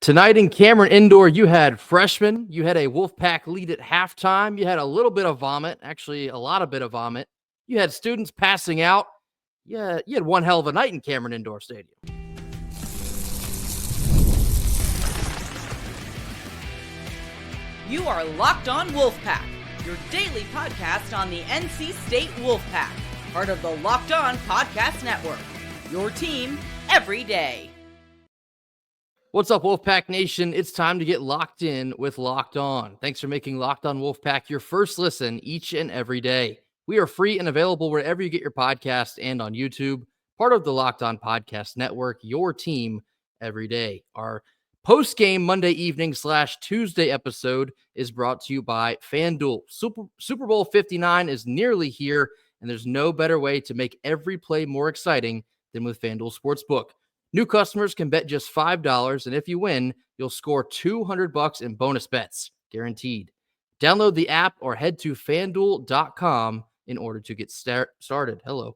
Tonight in Cameron Indoor, you had freshmen, you had a Wolfpack lead at halftime, you had a little bit of vomit, actually a lot of bit of vomit. You had students passing out. Yeah, you had one hell of a night in Cameron Indoor Stadium. You are Locked On Wolfpack, your daily podcast on the NC State Wolfpack, part of the Locked On Podcast Network, your team every day. What's up, Wolfpack Nation? It's time to get locked in with Locked On. Thanks for making Locked On Wolfpack your first listen each and every day. We are free and available wherever you get your podcast and on YouTube, part of the Locked On Podcast Network, your team every day. Our post-game Monday evening / Tuesday episode is brought to you by FanDuel. Super Bowl 59 is nearly here, and there's no better way to make every play more exciting than with FanDuel Sportsbook. New customers can bet just $5, and if you win, you'll score $200 in bonus bets, guaranteed. Download the app or head to FanDuel.com in order to get started. Hello.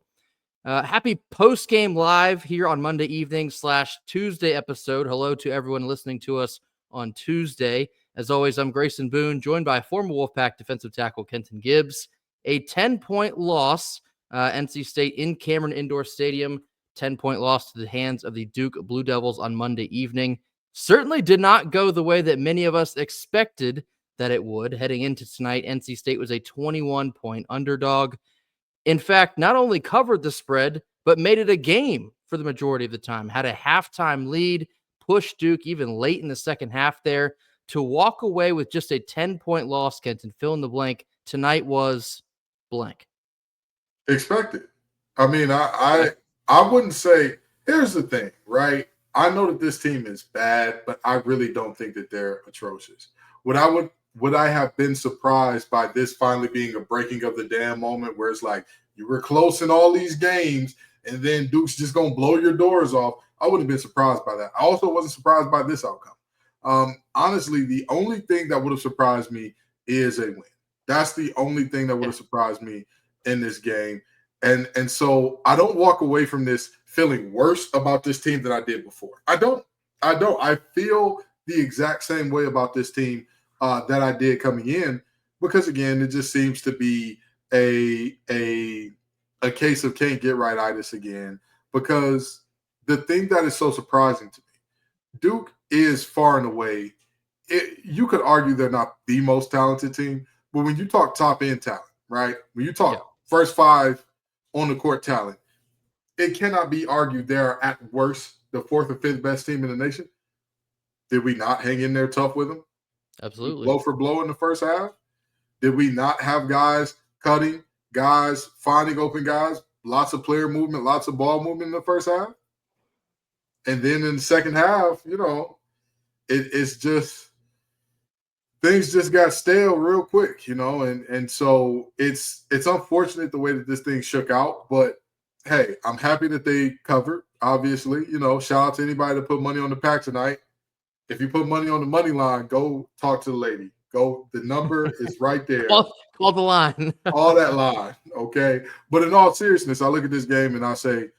Happy post-game live here on Monday evening / Tuesday episode. Hello to everyone listening to us on Tuesday. As always, I'm Grayson Boone, joined by former Wolfpack defensive tackle Kenton Gibbs. A 10-point loss, NC State in Cameron Indoor Stadium. 10-point loss to the hands of the Duke Blue Devils on Monday evening. Certainly did not go the way that many of us expected that it would. Heading into tonight, NC State was a 21-point underdog. In fact, not only covered the spread, but made it a game for the majority of the time. Had a halftime lead, pushed Duke even late in the second half there. To walk away with just a 10-point loss, Kenton, fill in the blank, tonight was blank. Expected. I mean, I wouldn't say, here's the thing, right? I know that this team is bad, but I really don't think that they're atrocious. Would I have been surprised by this finally being a breaking of the dam moment where it's like you were close in all these games and then Duke's just going to blow your doors off? I wouldn't have been surprised by that. I also wasn't surprised by this outcome. Honestly, the only thing that would have surprised me is a win. That's the only thing that would have surprised me in this game. And so I don't walk away from this feeling worse about this team than I did before. I don't. I feel the exact same way about this team that I did coming in because, again, it just seems to be a case of can't get right-itis again because the thing that is so surprising to me, Duke is far and away you could argue they're not the most talented team, but when you talk top-end talent, right, when you talk first five on the court talent, it cannot be argued they're at worst the fourth or fifth best team in the nation. Did we not hang in there tough with them? Absolutely. Blow for blow in the first half? Did we not have guys cutting, guys finding open guys, lots of player movement, lots of ball movement in the first half? And then in the second half, it's just things just got stale real quick, and so it's unfortunate the way that this thing shook out, but hey, I'm happy that they covered, obviously. Shout out to anybody that put money on the pack tonight. If you put money on the money line, go talk to the lady. Go, the number is right there. Call the line. All that line, okay? But in all seriousness, I look at this game and I say,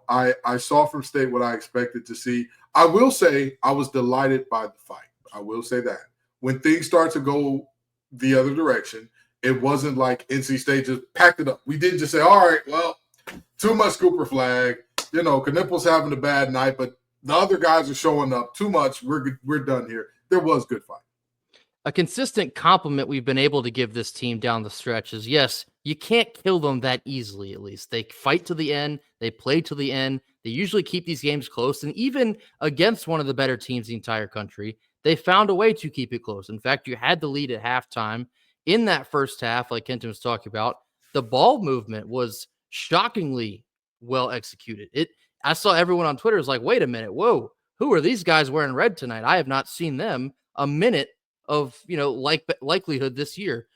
I saw from State what I expected to see. I will say I was delighted by the fight. I will say that. When things start to go the other direction, it wasn't like NC State just packed it up. We didn't just say, all right, well, too much Cooper flag. Knipple's having a bad night, but the other guys are showing up too much. We're done here. There was good fight. A consistent compliment we've been able to give this team down the stretch is, yes, you can't kill them that easily, at least. They fight to the end. They play to the end. They usually keep these games close. And even against one of the better teams in the entire country, they found a way to keep it close. In fact, you had the lead at halftime. In that first half, like Kenton was talking about, the ball movement was shockingly well executed. I saw everyone on Twitter was like, wait a minute, whoa, who are these guys wearing red tonight? I have not seen them a minute of, likelihood this year.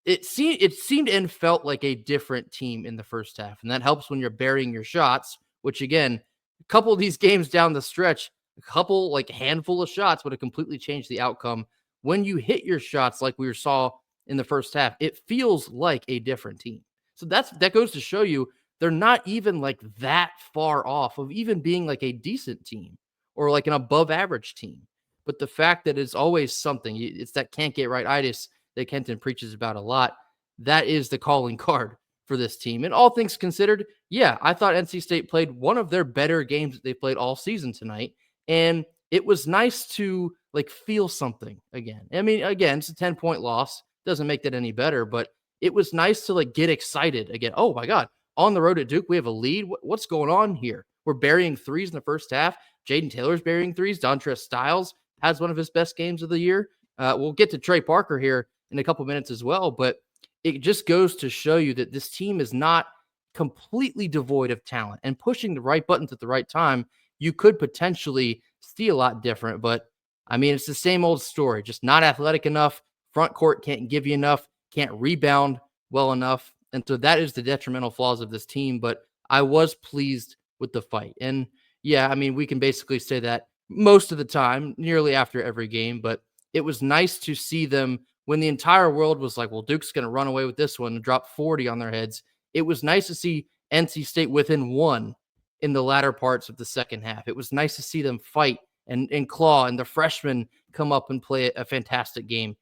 It seemed and felt like a different team in the first half, and that helps when you're burying your shots, which, again, a couple of these games down the stretch, a couple, handful of shots would have completely changed the outcome. When you hit your shots like we saw in the first half, it feels like a different team. So that goes to show you they're not even that far off of even being a decent team or like an above average team. But the fact that it's always something, it's that can't get right-itis that Kenton preaches about a lot. That is the calling card for this team. And all things considered, yeah, I thought NC State played one of their better games that they played all season tonight. And it was nice to like feel something again. I mean, again, it's a 10-point loss. Doesn't make that any better, but it was nice to like get excited again. Oh my God, on the road at Duke, we have a lead. What's going on here? We're burying threes in the first half. Jaden Taylor's burying threes. Dontrez Styles has one of his best games of the year. We'll get to Trey Parker here in a couple minutes as well, but it just goes to show you that this team is not completely devoid of talent, and pushing the right buttons at the right time, you could potentially see a lot different. But I mean, it's the same old story, just not athletic enough. Front court can't give you enough, can't rebound well enough. And so that is the detrimental flaws of this team. But I was pleased with the fight. And yeah, I mean, we can basically say that most of the time, nearly after every game, but it was nice to see them when the entire world was like, well, Duke's going to run away with this one and drop 40 on their heads. It was nice to see NC State within one in the latter parts of the second half. It was nice to see them fight and claw, and the freshmen come up and play a fantastic game.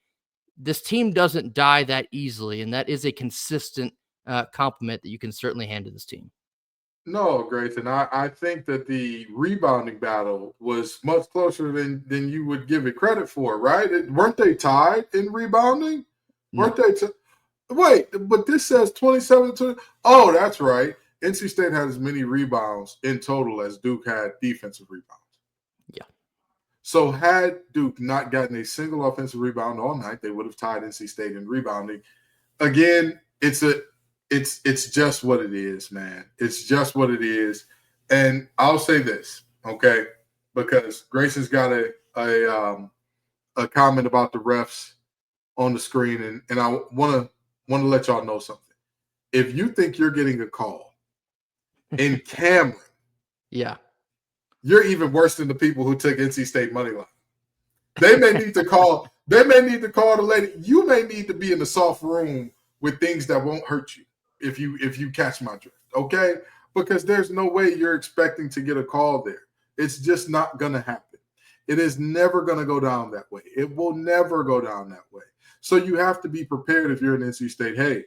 This team doesn't die that easily, and that is a consistent compliment that you can certainly hand to this team. No, Grayson, I think that the rebounding battle was much closer than you would give it credit for, right? Weren't they tied in rebounding? No. Weren't they? Wait, but this says 27-20. Oh, that's right. NC State had as many rebounds in total as Duke had defensive rebounds. Yeah. So had Duke not gotten a single offensive rebound all night, they would have tied NC State in rebounding. Again, it's just what it is, man. It's just what it is. And I'll say this, okay, because Grayson's got a comment about the refs on the screen, and I want to let y'all know something. If you think you're getting a call in Cameron, yeah, you're even worse than the people who took NC State money line. They may need to call. They may need to call the lady. You may need to be in the soft room with things that won't hurt you. If you catch my drift, okay? Because there's no way you're expecting to get a call there. It's just not going to happen. It is never going to go down that way. It will never go down that way. So you have to be prepared if you're in NC State. Hey,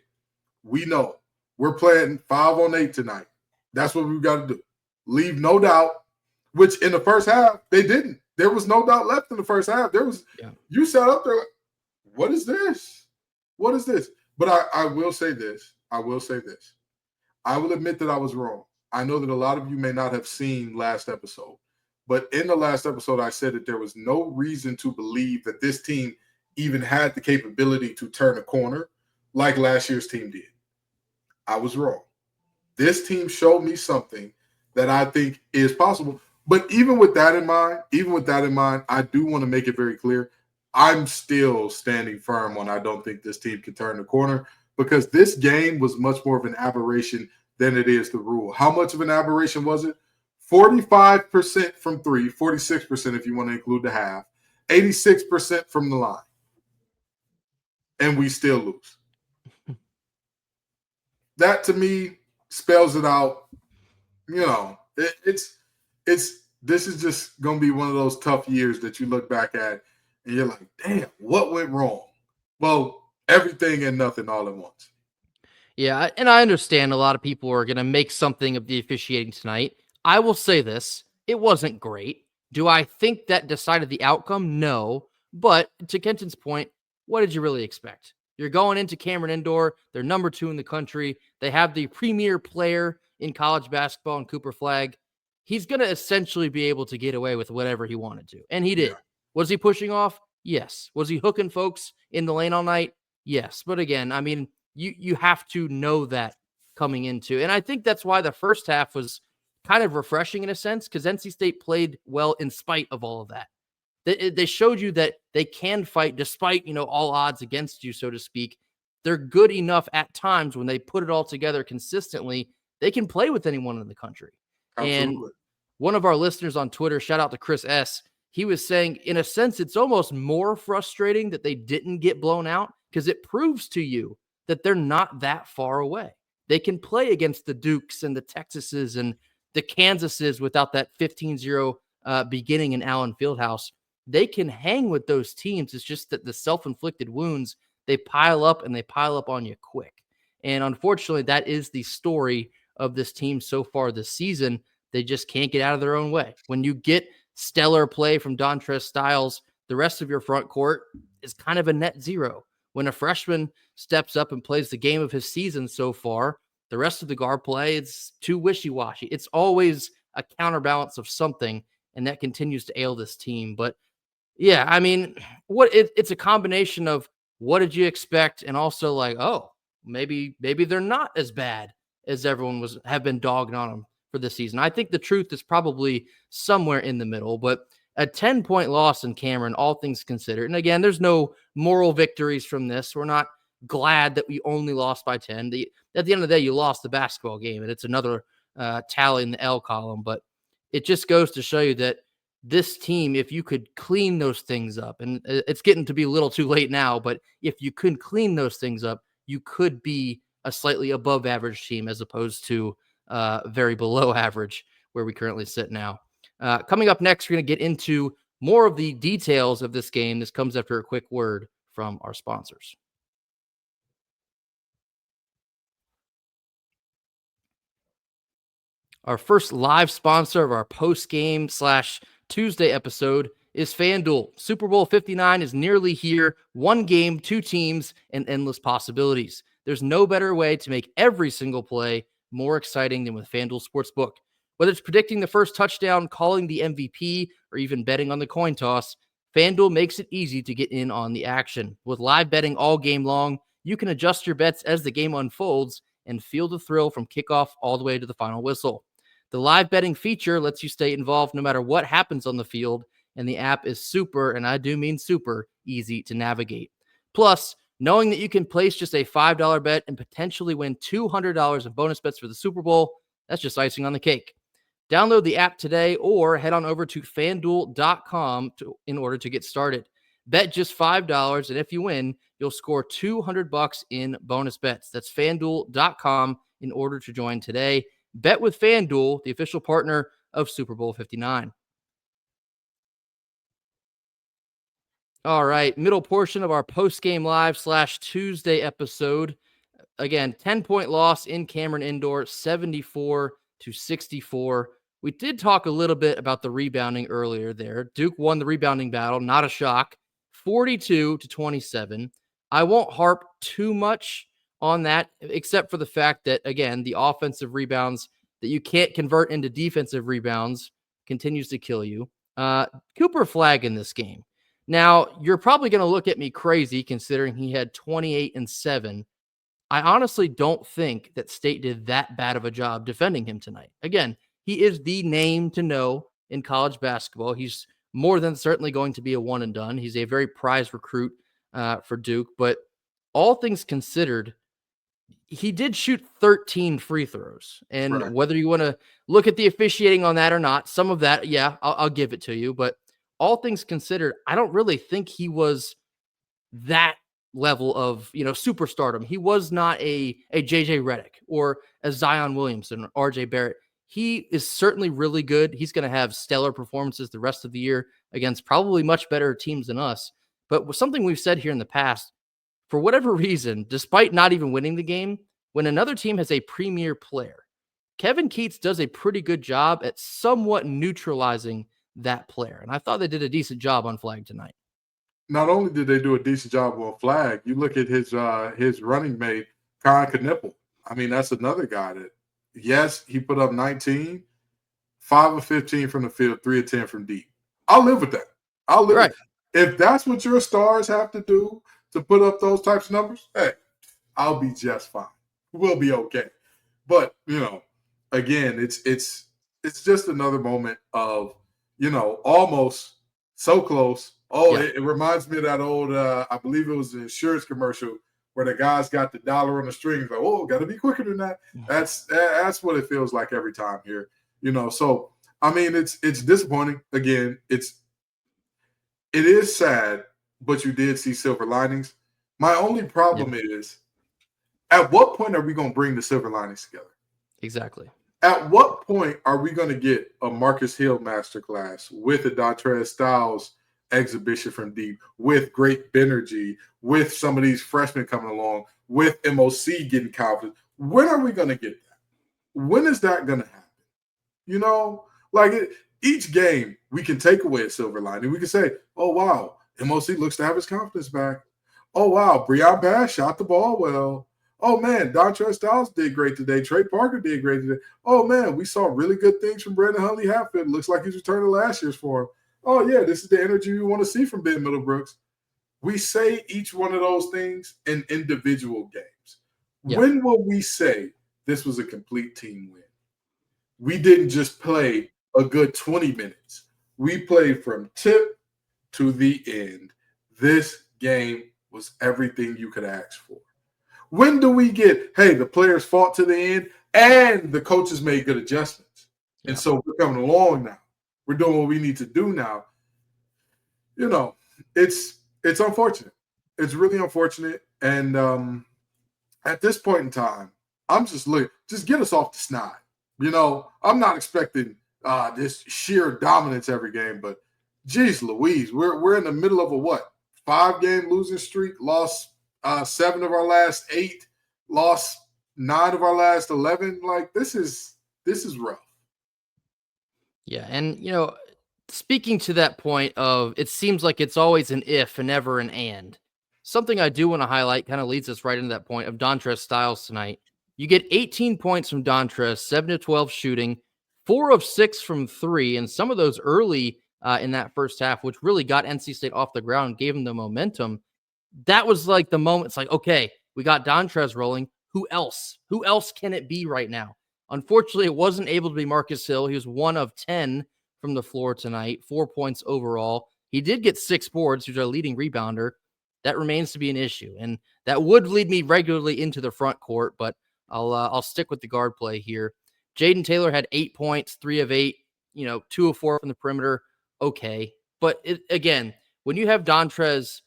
we know we're playing 5-on-8 tonight. That's what we've got to do. Leave no doubt, which in the first half, they didn't. There was no doubt left in the first half. You sat up there like, what is this? What is this? But I will say this. I will admit that I was wrong. I know that a lot of you may not have seen last episode, but in the last episode, I said that there was no reason to believe that this team even had the capability to turn a corner like last year's team did. I was wrong. This team showed me something that I think is possible. But even with that in mind, I do want to make it very clear. I'm still standing firm on I don't think this team can turn the corner, because this game was much more of an aberration than it is the rule. How much of an aberration was it? 45% from three, 46% if you want to include the half, 86% from the line. And we still lose. That to me spells it out. You know, this is just going to be one of those tough years that you look back at and you're like, damn, what went wrong? Well, everything and nothing all at once. Yeah, and I understand a lot of people are going to make something of the officiating tonight. I will say this. It wasn't great. Do I think that decided the outcome? No. But to Kenton's point, what did you really expect? You're going into Cameron Indoor. They're number 2 in the country. They have the premier player in college basketball in Cooper Flagg. He's going to essentially be able to get away with whatever he wanted to. And he did. Yeah. Was he pushing off? Yes. Was he hooking folks in the lane all night? Yes. But again, I mean, you have to know that coming into. And I think that's why the first half was kind of refreshing in a sense, because NC State played well in spite of all of that. They showed you that they can fight despite, all odds against you, so to speak. They're good enough at times when they put it all together consistently. They can play with anyone in the country. Absolutely. And one of our listeners on Twitter, shout out to Chris S., he was saying, in a sense, it's almost more frustrating that they didn't get blown out, because it proves to you that they're not that far away. They can play against the Dukes and the Texases and the Kansases without that 15-0 beginning in Allen Fieldhouse. They can hang with those teams. It's just that the self-inflicted wounds, they pile up and they pile up on you quick. And unfortunately, that is the story of this team so far this season. They just can't get out of their own way. When you get stellar play from Dontrez Styles, the rest of your front court is kind of a net zero. When a freshman steps up and plays the game of his season so far, the rest of the guard play, it's too wishy-washy. It's always a counterbalance of something, and that continues to ail this team. But yeah, I mean, it's a combination of what did you expect, and also like, oh, maybe they're not as bad as everyone have been dogging on them for this season. I think the truth is probably somewhere in the middle, but a 10-point loss in Cameron, all things considered. And again, there's no moral victories from this. We're not glad that we only lost by 10. At the end of the day, you lost the basketball game, and it's another tally in the L column. But it just goes to show you that this team, if you could clean those things up, and it's getting to be a little too late now, but if you couldn't clean those things up, you could be a slightly above average team as opposed to very below average where we currently sit now. Coming up next, we're going to get into more of the details of this game. This comes after a quick word from our sponsors. Our first live sponsor of our post-game / Tuesday episode is FanDuel. Super Bowl 59 is nearly here. One game, two teams, and endless possibilities. There's no better way to make every single play more exciting than with FanDuel Sportsbook. Whether it's predicting the first touchdown, calling the MVP, or even betting on the coin toss, FanDuel makes it easy to get in on the action. With live betting all game long, you can adjust your bets as the game unfolds and feel the thrill from kickoff all the way to the final whistle. The live betting feature lets you stay involved no matter what happens on the field, and the app is super, and I do mean super, easy to navigate. Plus, knowing that you can place just a $5 bet and potentially win $200 in bonus bets for the Super Bowl, that's just icing on the cake. Download the app today or head on over to FanDuel.com in order to get started. Bet just $5, and if you win, you'll score $200 in bonus bets. That's FanDuel.com in order to join today. Bet with FanDuel, the official partner of Super Bowl 59. All right, middle portion of our post-game live / Tuesday episode. Again, 10-point loss in Cameron Indoor, 74-64. We did talk a little bit about the rebounding earlier there. Duke won the rebounding battle, not a shock, 42-27. I won't harp too much on that, except for the fact that, again, the offensive rebounds that you can't convert into defensive rebounds continues to kill you. Cooper Flagg in this game. Now, you're probably going to look at me crazy considering he had 28 and 7. I honestly don't think that State did that bad of a job defending him tonight. Again, he is the name to know in college basketball. He's more than certainly going to be a one and done. He's a very prized recruit for Duke, but all things considered, he did shoot 13 free throws. And Right. Whether you want to look at the officiating on that or not, some of that, yeah, I'll give it to you. But all things considered, I don't really think he was that level of, superstardom. He was not a JJ Redick or a Zion Williamson or RJ Barrett. He is certainly really good. He's going to have stellar performances the rest of the year against probably much better teams than us. But with something we've said here in the past, for whatever reason, despite not even winning the game, when another team has a premier player, Kevin Keatts does a pretty good job at somewhat neutralizing that player. And I thought they did a decent job on Flagg tonight. Not only did they do a decent job on Flagg, you look at his running mate, Kai Knipple. I mean, that's another guy that, yes, he put up 19, 5 of 15 from the field, 3 of 10 from deep. I'll live with that. I'll live with that. If that's what your stars have to do to put up those types of numbers, hey, I'll be just fine. We'll be okay. But, again, it's just another moment of, almost so close. Oh, yeah. It reminds me of that old, I believe it was the insurance commercial where the guys got the dollar on the string. Like, oh, got to be quicker than that. That's what it feels like every time here. So, I mean, it's disappointing. Again, it is sad, but you did see silver linings. My only problem is, at what point are we going to bring the silver linings together? Exactly. At what point are we going to get a Marcus Hill masterclass with a Dontrez Styles exhibition from deep, with great Benergy, with some of these freshmen coming along, with MOC getting confident? When are we going to get that? When is that going to happen? You know, like each game we can take away a silver lining. We can say, oh, wow, MOC looks to have his confidence back. Oh, wow, Breon Bass shot the ball well. Oh, man, Dontrez Styles did great today. Trey Parker did great today. Oh, man, we saw really good things from Brandon Huntley-Hatfield. Looks like he's returning last year's form. Oh, yeah, this is the energy we want to see from Ben Middlebrooks. We say each one of those things in individual games. Yeah. When will we say this was a complete team win? We didn't just play a good 20 minutes. We played from tip to the end. This game was everything you could ask for. When do we get, hey, the players fought to the end and the coaches made good adjustments? Yeah. And so we're coming along now. We're doing what we need to do now. You know, it's unfortunate. It's really unfortunate. And at this point in time, I'm just looking, just get us off the snide. You know, I'm not expecting this sheer dominance every game, but geez Louise, we're in the middle of a 5-game losing streak, lost 7 of our last 8, lost 9 of our last 11. Like this is rough. Yeah, and you know, speaking to that point of it seems like it's always an if and never an and. Something I do want to highlight kind of leads us right into that point of Dontrez Styles tonight. You get 18 points from Dontrez, 7 of 12 shooting, 4 of 6 from 3, and some of those early in that first half, which really got NC State off the ground, gave them the momentum. That was like the moment. It's like, okay, we got Dontrez rolling. Who else? Who else can it be right now? Unfortunately, it wasn't able to be Marcus Hill. He was 1 of 10 from the floor tonight, 4 points overall. He did get 6 boards, who's our leading rebounder. That remains to be an issue, and that would lead me regularly into the front court, but I'll stick with the guard play here. Jaden Taylor had 8 points, 3 of 8, 2 of 4 from the perimeter. Okay. But again, when you have Dontrez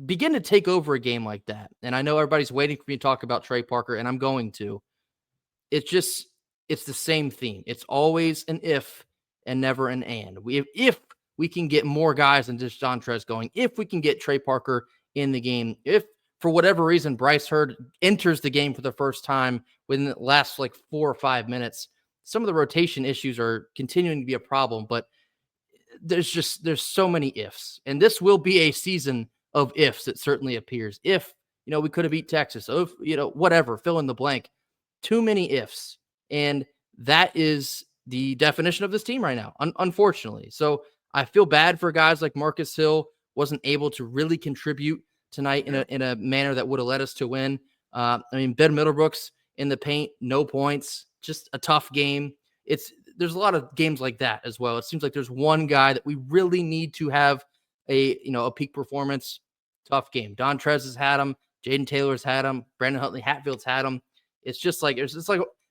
begin to take over a game like that, and I know everybody's waiting for me to talk about Trey Parker, and I'm going to, it's the same theme. It's always an if and never an and. If we can get more guys than just Dontrez going, if we can get Trey Parker in the game, if for whatever reason Bryce Hurd enters the game for the first time within the last 4 or 5 minutes, some of the rotation issues are continuing to be a problem, but there's so many ifs, and this will be a season of ifs. It certainly appears. If, we could have beat Texas, if, whatever, fill in the blank, too many ifs. And that is the definition of this team right now, unfortunately. So I feel bad for guys like Marcus Hill, wasn't able to really contribute tonight in a manner that would have led us to win. Ben Middlebrooks in the paint, no points, just a tough game. There's a lot of games like that as well. It seems like there's one guy that we really need to have a peak performance. Tough game. Dontrez has had him. Jaden Taylor's had him. Brandon Huntley-Hatfield's had him. It's like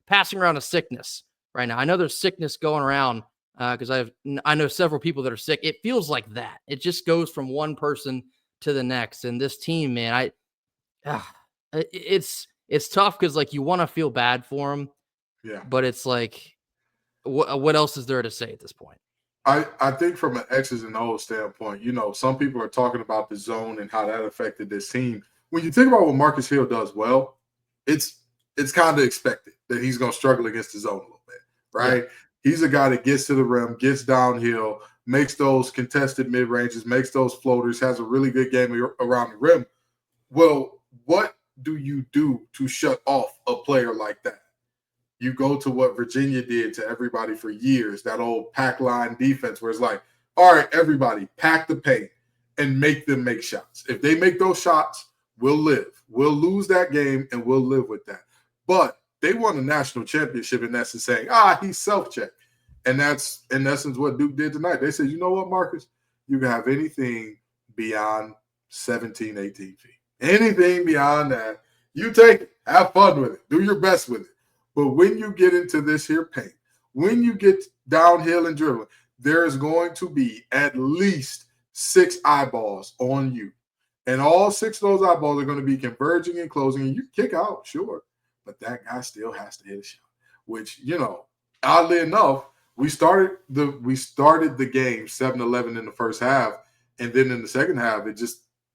passing around a sickness right now. I know there's sickness going around because I know several people that are sick. It feels like that. It just goes from one person to the next. And this team, man, it's tough because you want to feel bad for them. Yeah. But it's like, what else is there to say at this point? I think from an X's and O's standpoint, some people are talking about the zone and how that affected this team. When you think about what Marcus Hill does well, it's kind of expected that he's going to struggle against the zone a little bit, right? Yeah. He's a guy that gets to the rim, gets downhill, makes those contested mid-ranges, makes those floaters, has a really good game around the rim. Well, what do you do to shut off a player like that? You go to what Virginia did to everybody for years, that old pack line defense where it's like, all right, everybody, pack the paint and make them make shots. If they make those shots, we'll live. We'll lose that game and we'll live with that. But they won a national championship in essence saying, he's self-check. And that's in essence what Duke did tonight. They said, you know what, Marcus? You can have anything beyond 17, 18 feet. Anything beyond that, you take it. Have fun with it. Do your best with it. But when you get into this here paint, when you get downhill and dribbling, there is going to be at least 6 eyeballs on you. And all 6 of those eyeballs are going to be converging and closing. And you kick out, sure. But that guy still has to hit a shot, which, oddly enough, we started the game 7-11 in the first half, and then in the second half,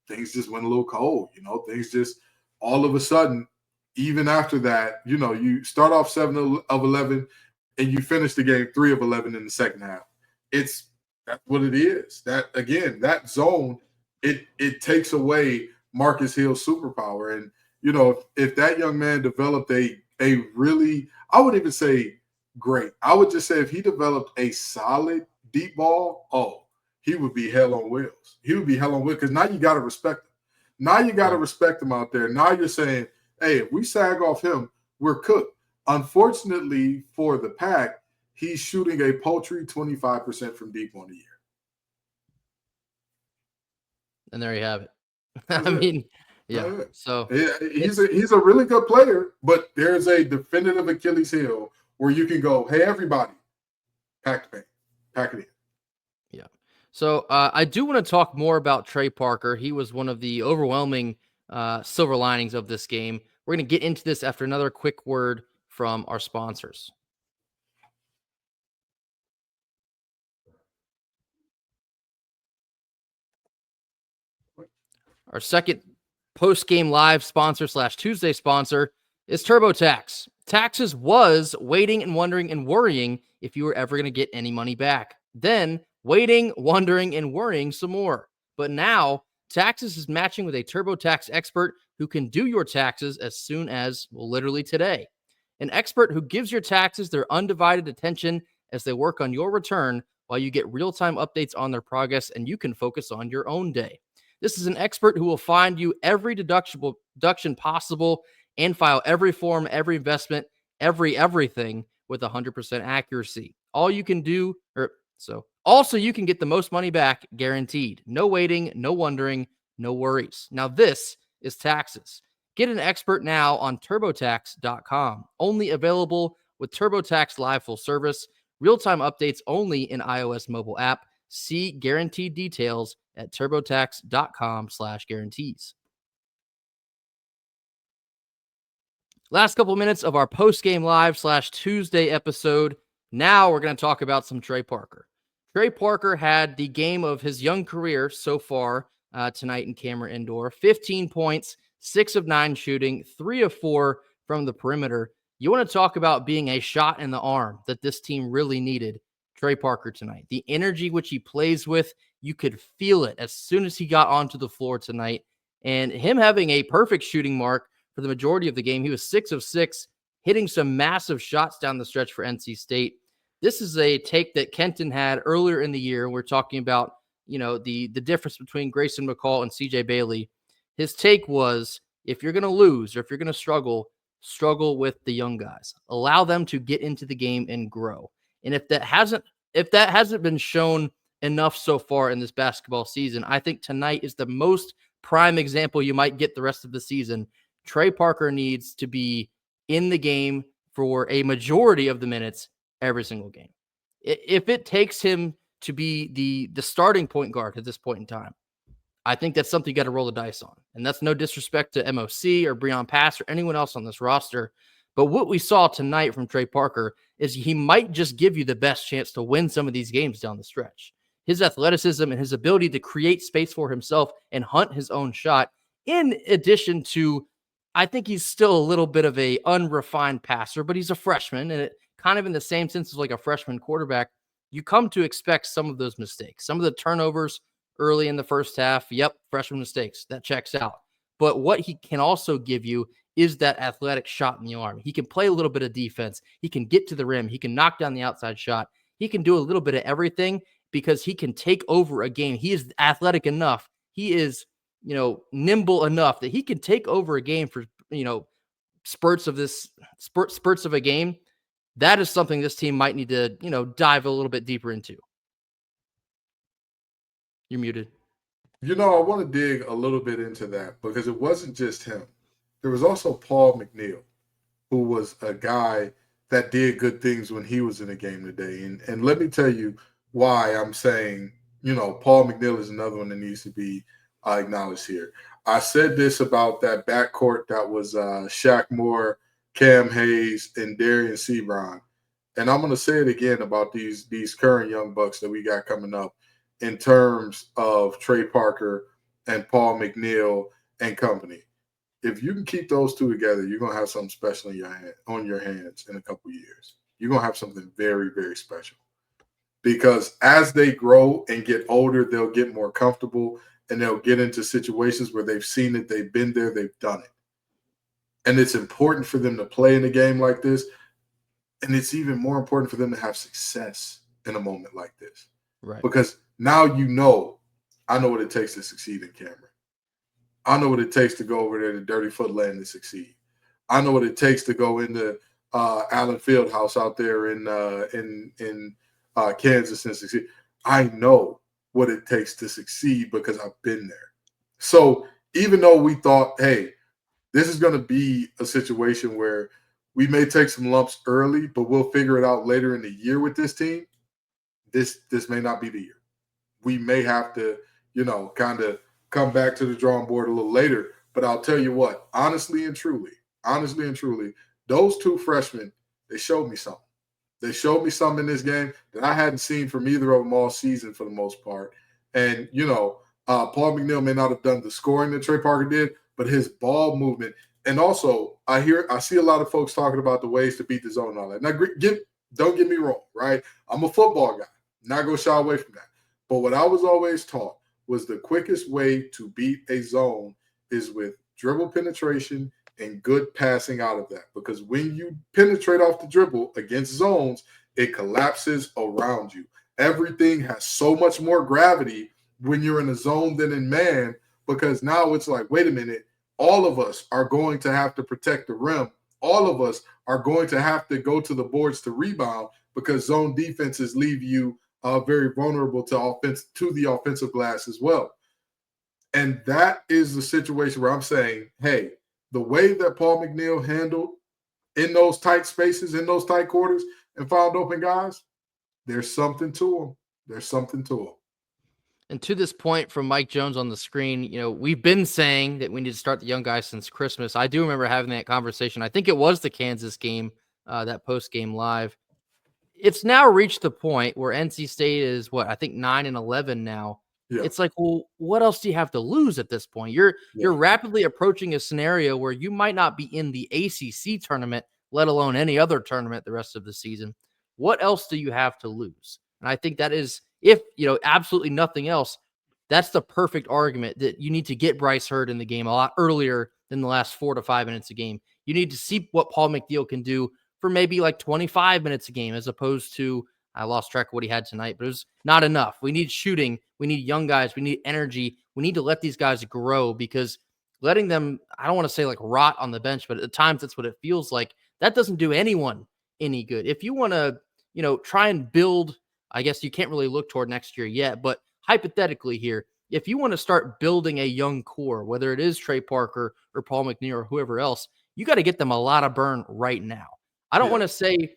things just went a little cold. Things just all of a sudden, even after that, you start off 7 of 11, and you finish the game 3 of 11 in the second half. That's what it is. That again, that zone, it takes away Marcus Hill's superpower, and if that young man developed a really, I wouldn't even say great. I would just say if he developed a solid deep ball, he would be hell on wheels. He would be hell on wheels because now you got to respect him. Now you got to respect him out there. Now you're saying, hey, if we sag off him, we're cooked. Unfortunately for the Pack, he's shooting a paltry 25% from deep on the year. And there you have it. I mean, yeah. So he's a really good player, but there's a definitive Achilles heel where you can go, hey, everybody, pack the paint, pack it in. Yeah. So I do want to talk more about Trey Parker. He was one of the overwhelming silver linings of this game. We're going to get into this after another quick word from our sponsors. Our second post-game live sponsor / Tuesday sponsor is TurboTax. Taxes was waiting and wondering and worrying if you were ever going to get any money back. Then waiting, wondering, and worrying some more. But now Taxes is matching with a TurboTax expert who can do your taxes as soon as, well, literally today. An expert who gives your taxes their undivided attention as they work on your return while you get real-time updates on their progress and you can focus on your own day. This is an expert who will find you every deduction possible and file every form, every investment, everything with 100% accuracy. Also, you can get the most money back guaranteed. No waiting, no wondering, no worries. Now this is Taxes. Get an expert now on TurboTax.com. Only available with TurboTax Live Full Service. Real-time updates only in iOS mobile app. See guaranteed details at TurboTax.com/guarantees. Last couple minutes of our post-game live / Tuesday episode. Now we're going to talk about some Trey Parker. Trey Parker had the game of his young career so far tonight in Cameron Indoor. 15 points, 6 of 9 shooting, 3 of 4 from the perimeter. You want to talk about being a shot in the arm that this team really needed. Trey Parker tonight. The energy which he plays with, you could feel it as soon as he got onto the floor tonight. And him having a perfect shooting mark for the majority of the game. He was 6 of 6, hitting some massive shots down the stretch for NC State. This is a take that Kenton had earlier in the year. We're talking about, the difference between Grayson McCall and CJ Bailey. His take was, if you're going to lose or if you're going to struggle with the young guys. Allow them to get into the game and grow. And if that hasn't been shown enough so far in this basketball season, I think tonight is the most prime example you might get the rest of the season. Trey Parker needs to be in the game for a majority of the minutes every single game. If it takes him to be the starting point guard at this point in time, I think that's something you got to roll the dice on. And that's no disrespect to MOC or Breon Pass or anyone else on this roster. But what we saw tonight from Trey Parker is he might just give you the best chance to win some of these games down the stretch. His athleticism and his ability to create space for himself and hunt his own shot, in addition to, I think he's still a little bit of a unrefined passer, but he's a freshman, and it kind of in the same sense as like a freshman quarterback, you come to expect some of those mistakes, some of the turnovers early in the first half. Yep, freshman mistakes. That checks out. But what he can also give you is that athletic shot in the arm. He can play a little bit of defense. He can get to the rim. He can knock down the outside shot. He can do a little bit of everything because he can take over a game. He is athletic enough. He is, nimble enough that he can take over a game for, spurts of a game. That is something this team might need to, dive a little bit deeper into. You're muted. I want to dig a little bit into that because it wasn't just him. There was also Paul McNeil, who was a guy that did good things when he was in the game today. And let me tell you why I'm saying, Paul McNeil is another one that needs to be acknowledged here. I said this about that backcourt that was Shaq Moore, Cam Hayes, and Darian Sebron. and I'm going to say it again about these current young bucks that we got coming up in terms of Trey Parker and Paul McNeil and company. If you can keep those two together, you're going to have something special on your hands in a couple of years. You're going to have something very, very special. Because as they grow and get older, they'll get more comfortable and they'll get into situations where they've seen it, they've been there, they've done it. And it's important for them to play in a game like this. And it's even more important for them to have success in a moment like this. Right. Because now I know what it takes to succeed in Cameron. I know what it takes to go over there to Dirty Footland and succeed. I know what it takes to go into Allen Fieldhouse out there in Kansas and succeed. I know what it takes to succeed because I've been there. So even though we thought, hey, this is going to be a situation where we may take some lumps early, but we'll figure it out later in the year with this team, this may not be the year. We may have to, kind of come back to the drawing board a little later. But I'll tell you what, honestly and truly, those two freshmen, they showed me something. They showed me something in this game that I hadn't seen from either of them all season for the most part. And, Paul McNeil may not have done the scoring that Trey Parker did, but his ball movement. And also, I see a lot of folks talking about the ways to beat the zone and all that. Now, don't get me wrong, right? I'm a football guy. Not going to shy away from that. But what I was always taught was the quickest way to beat a zone is with dribble penetration and good passing out of that. Because when you penetrate off the dribble against zones, it collapses around you. Everything has so much more gravity when you're in a zone than in man, because now it's like, wait a minute, all of us are going to have to protect the rim. All of us are going to have to go to the boards to rebound because zone defenses leave you very vulnerable to the offensive glass as well. And that is the situation where I'm saying, hey, the way that Paul McNeil handled in those tight spaces, in those tight quarters, and found open guys, there's something to him. There's something to him. And to this point from Mike Jones on the screen, we've been saying that we need to start the young guys since Christmas. I do remember having that conversation. I think it was the Kansas game, that post-game live. It's now reached the point where NC State is, I think 9-11 now. Yeah. It's like, well, what else do you have to lose at this point? You're rapidly approaching a scenario where you might not be in the ACC tournament, let alone any other tournament the rest of the season. What else do you have to lose? And I think that is, if, absolutely nothing else, that's the perfect argument that you need to get Bryce Hurd in the game a lot earlier than the last 4 to 5 minutes a game. You need to see what Paul McNeil can do for maybe like 25 minutes a game, as opposed to, I lost track of what he had tonight, but it was not enough. We need shooting. We need young guys. We need energy. We need to let these guys grow, because letting them, I don't want to say like rot on the bench, but at times that's what it feels like. That doesn't do anyone any good. If you want to, try and build, I guess you can't really look toward next year yet, but hypothetically here, if you want to start building a young core, whether it is Trey Parker or Paul McNeil or whoever else, you got to get them a lot of burn right now. I don't want to say,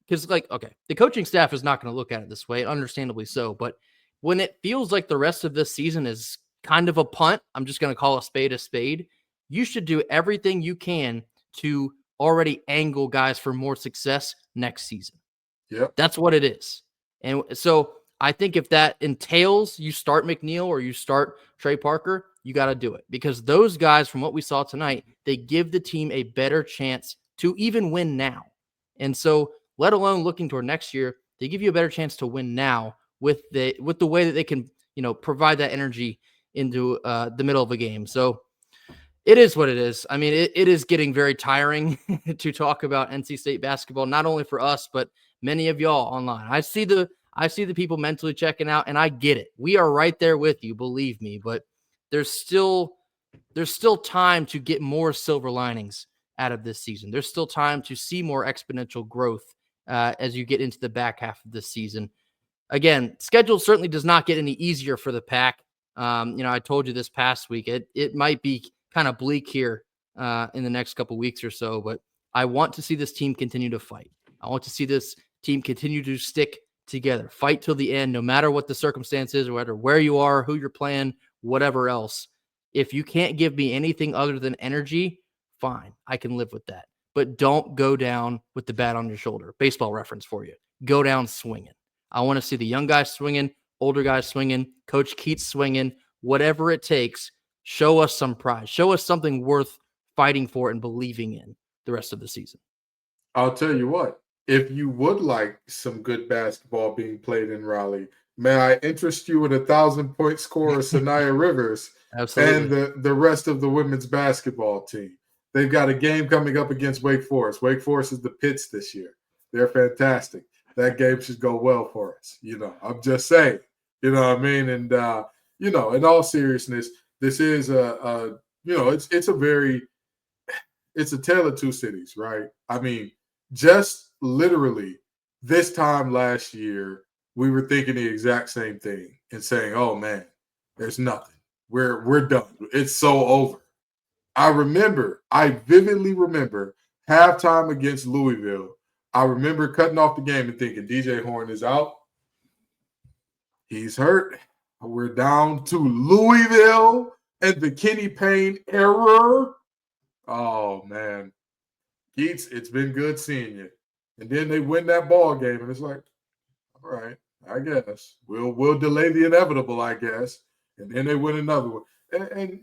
because the coaching staff is not going to look at it this way, understandably so, but when it feels like the rest of this season is kind of a punt, I'm just going to call a spade, you should do everything you can to already angle guys for more success next season. Yep. That's what it is. And so I think if that entails you start McNeil or you start Trey Parker, you got to do it, because those guys, from what we saw tonight, they give the team a better chance to even win now. And so, let alone looking toward next year, they give you a better chance to win now with the way that they can, provide that energy into the middle of a game. So it is what it is. I mean, it is getting very tiring to talk about NC State basketball, not only for us, but many of y'all online. I see the people mentally checking out, and I get it. We are right there with you, believe me, but there's still time to get more silver linings out of this season. There's still time to see more exponential growth as you get into the back half of this season. Again, schedule certainly does not get any easier for the Pack. I told you this past week, it might be kind of bleak here in the next couple weeks or so, but I want to see this team continue to fight. I want to see this team continue to stick together, fight till the end, no matter what the circumstances, or whether where you are, who you're playing, whatever else. If you can't give me anything other than energy, fine, I can live with that. but don't go down with the bat on your shoulder. Baseball reference for you. Go down swinging. I want to see the young guys swinging, older guys swinging, Coach Keats swinging, whatever it takes. Show us some pride. Show us something worth fighting for and believing in the rest of the season. I'll tell you what, if you would like some good basketball being played in Raleigh, may I interest you in 1,000-point scorer Sanaya Rivers Absolutely. and the rest of the women's basketball team. They've got a game coming up against Wake Forest. Wake Forest is the Pits this year. They're fantastic. That game should go well for us. I'm just saying. You know what I mean? And in all seriousness, this is it's a tale of two cities, right? I mean, just literally this time last year, we were thinking the exact same thing and saying, "Oh man, there's nothing. We're done. It's so over." I vividly remember halftime against Louisville. I remember cutting off the game and thinking, DJ Horn is out. He's hurt. We're down to Louisville and the Kenny Payne error. Oh, man. Keats, it's been good seeing you. And then they win that ball game, and it's like, all right, I guess. We'll delay the inevitable, I guess. And then they win another one. And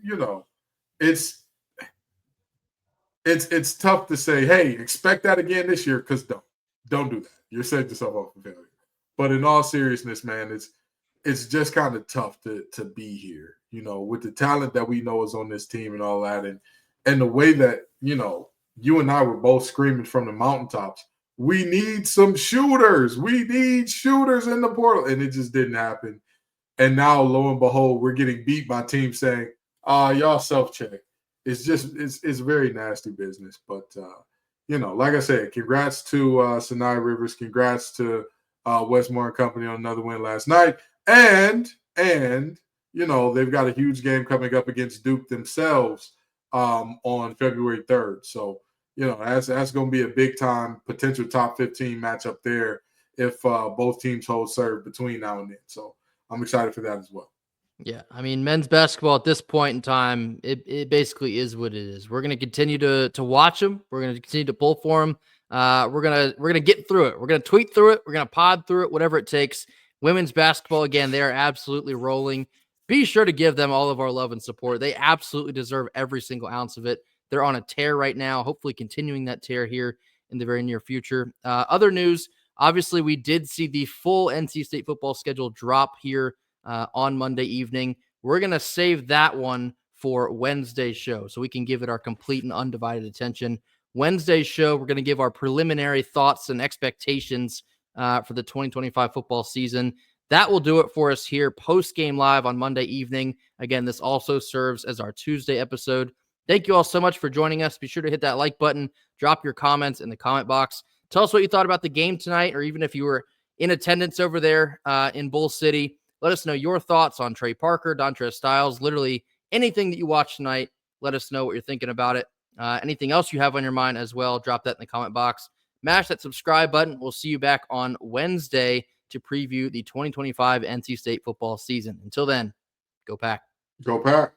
it's tough to say, hey, expect that again this year, because don't do that. You're setting yourself up for failure. But in all seriousness, man, it's just kind of tough to be here, with the talent that we know is on this team and all that. And the way that, you and I were both screaming from the mountaintops, we need some shooters. We need shooters in the portal. And it just didn't happen. And now, lo and behold, we're getting beat by teams saying, y'all self-check. It's very nasty business. But, like I said, congrats to Sanaya Rivers. Congrats to Westmore and Company on another win last night. And they've got a huge game coming up against Duke themselves on February 3rd. So, that's going to be a big-time potential top 15 matchup there if both teams hold serve between now and then. So I'm excited for that as well. Yeah, I mean, men's basketball at this point in time, it basically is what it is. We're going to continue to watch them. We're going to continue to pull for them. We're gonna get through it. We're going to tweet through it. We're going to pod through it, whatever it takes. Women's basketball, again, they are absolutely rolling. Be sure to give them all of our love and support. They absolutely deserve every single ounce of it. They're on a tear right now, hopefully continuing that tear here in the very near future. Other news, obviously, we did see the full NC State football schedule drop here on Monday evening. We're going to save that one for Wednesday's show so we can give it our complete and undivided attention. Wednesday's show, we're going to give our preliminary thoughts and expectations for the 2025 football season. That will do it for us here post-game live on Monday evening. Again, this also serves as our Tuesday episode. Thank you all so much for joining us. Be sure to hit that like button, drop your comments in the comment box. Tell us what you thought about the game tonight, or even if you were in attendance over there in Bull City. Let us know your thoughts on Trey Parker, Dontrez Styles, literally anything that you watched tonight. Let us know what you're thinking about it. Anything else you have on your mind as well, drop that in the comment box. Mash that subscribe button. We'll see you back on Wednesday to preview the 2025 NC State football season. Until then, go Pack. Go Pack.